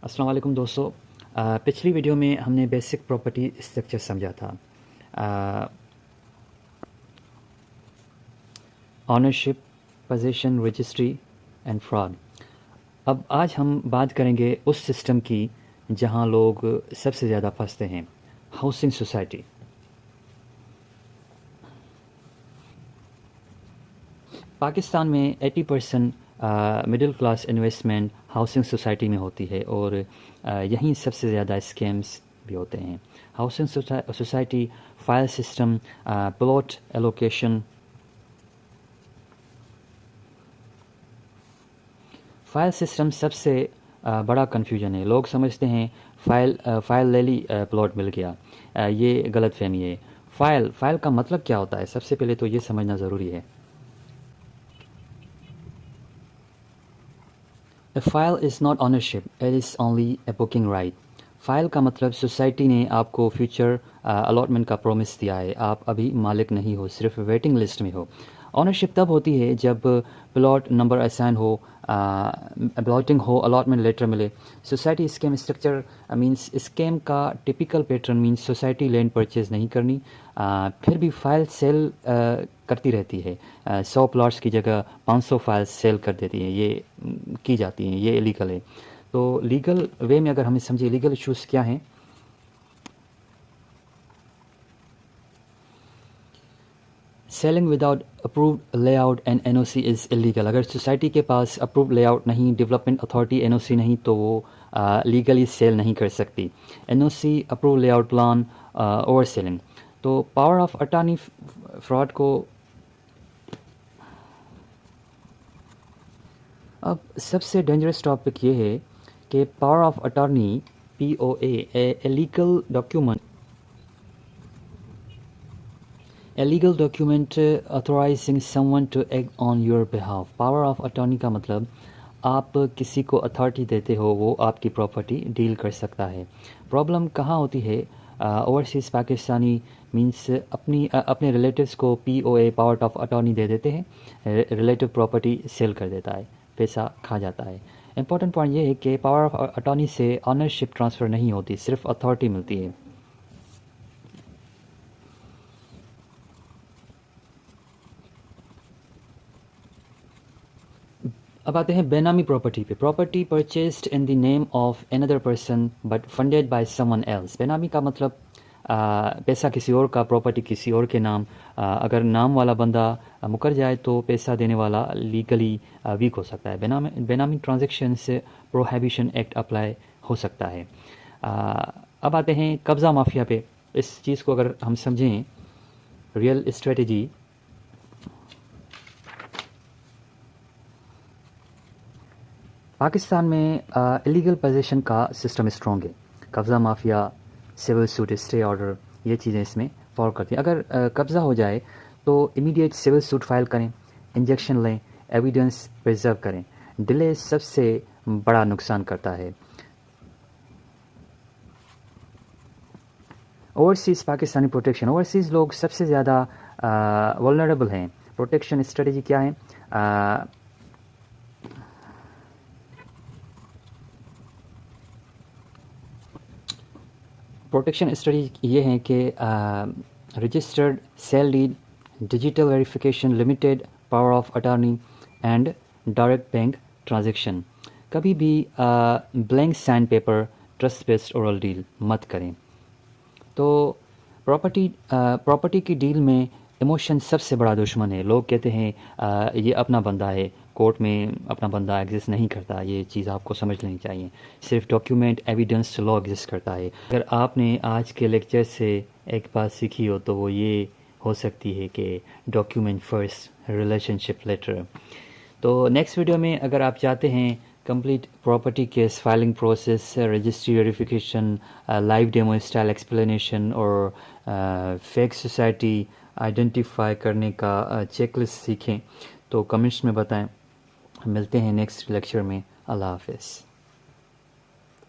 السلام علیکم دوستو. پچھلی ویڈیو میں ہم نے بیسک پراپرٹی اسٹرکچر سمجھا تھا. Ownership, position, registry and fraud. اب آج ہم بات کریں گے اس سسٹم کی جہاں لوگ سب سے زیادہ پھنستے ہیں، ہاؤسنگ سوسائٹی. پاکستان میں 80% middle class investment housing society میں ہوتی ہے، اور یہیں سب سے زیادہ اسکیمز بھی ہوتے ہیں. Housing society file system, plot allocation. File system سب سے بڑا کنفیوژن ہے. لوگ سمجھتے ہیں فائل لے لی، پلاٹ مل گیا. یہ غلط فہمی ہے. فائل کا مطلب کیا ہوتا ہے؟ سب سے پہلے تو یہ سمجھنا ضروری ہے. A file is not ownership, it is only a booking right. File کا مطلب سوسائٹی نے آپ کو فیوچر الاٹمنٹ کا پرومس دیا ہے. آپ ابھی مالک نہیں ہو، صرف ویٹنگ لسٹ میں ہو. اونرشپ تب ہوتی ہے جب پلاٹ نمبر اسائن ہو، پلاٹنگ ہو، الاٹمنٹ لیٹر ملے. Society scheme structure means scheme کا typical pattern means society land purchase نہیں کرنی، پھر بھی فائل سیل کرتی رہتی ہے. 100 پلاٹس کی جگہ 500 فائل سیل کر دیتی ہیں. یہ کی جاتی ہیں، یہ الیگل ہے. تو لیگل وے میں اگر ہمیں سمجھے لیگل ایشوز کیا ہیں. Selling without approved layout and N O C is illegal. اگر سوسائٹی کے پاس اپرووڈ لے آؤٹ نہیں، development authority N O C نہیں، تو وہ لیگلی سیل نہیں کر سکتی. N O C, approve layout plan, over selling. تو پاور آف اٹارنی فراڈ کو اب سب سے ڈینجرس ٹاپک یہ ہے کہ power of attorney POA a legal document authorizing someone to act on your behalf. Power of attorney کا مطلب آپ کسی کو اتھارٹی دیتے ہو، وہ آپ کی پراپرٹی ڈیل کر سکتا ہے. پرابلم کہاں ہوتی ہے؟ اوورسیز پاکستانی مینس اپنے ریلیٹیوز کو POA پاور آف اٹارنی دے دیتے ہیں، ریلیٹیو پراپرٹی سیل کر دیتا ہے، پیسہ کھا جاتا ہے. امپورٹنٹ پوائنٹ یہ ہے کہ پاور آف اٹارنی سے آنرشپ ٹرانسفر نہیں ہوتی، صرف اتھارٹی ملتی ہے. اب آتے ہیں بے نامی پراپرٹی پہ. Property purchased in the name of another person but funded by someone else. Benami کا مطلب پیسہ کسی اور کا، پراپرٹی کسی اور کے نام. اگر نام والا بندہ مکر جائے تو پیسہ دینے والا لیگلی ویک ہو سکتا ہے. بے نامی ٹرانزیکشن سے پروہیبیشن ایکٹ اپلائی ہو سکتا ہے. اب آتے ہیں قبضہ مافیا پہ. اس چیز کو اگر ہم سمجھیں، ریئل اسٹریٹجی. پاکستان میں الیگل پوزیشن کا سسٹم اسٹرانگ ہے. قبضہ mafia, civil suit, stay order, یہ چیزیں اس میں فالو کرتی ہیں. اگر قبضہ ہو جائے تو امیڈیٹ سول سوٹ فائل کریں، انجیکشن لیں، ایویڈنس پریزرو کریں. ڈیلے سب سے بڑا نقصان کرتا ہے. Overseas Pakistani protection. اوورسیز لوگ سب سے زیادہ ولنریبل ہیں. پروٹیکشن اسٹریٹجی کیا ہے؟ پروٹیکشن اسٹریٹجی یہ ہیں کہ registered sale deed, digital verification, limited power of attorney and direct bank transaction. کبھی بھی blank sign paper, trust based oral deal مت کریں. تو پراپرٹی کی ڈیل میں ایموشن سب سے بڑا دشمن ہے. لوگ کہتے ہیں یہ اپنا بندہ ہے، کورٹ میں اپنا بندہ ایگزسٹ نہیں کرتا. یہ چیز آپ کو سمجھ لینی چاہیے. صرف ڈاکیومنٹ، ایویڈنس، لا ایگزسٹ کرتا ہے. اگر آپ نے آج کے لیکچر سے ایک بات سیکھی ہو تو وہ یہ ہو سکتی ہے کہ document first, relationship later. تو نیکسٹ ویڈیو میں اگر آپ چاہتے ہیں complete property case filing process, registry verification, live demo style explanation اور فیک سوسائٹی آئیڈینٹیفائی کرنے کا چیک لسٹ سیکھیں تو کمنٹس میں بتائیں. ملتے ہیں نیکسٹ لیکچر میں. اللہ حافظ.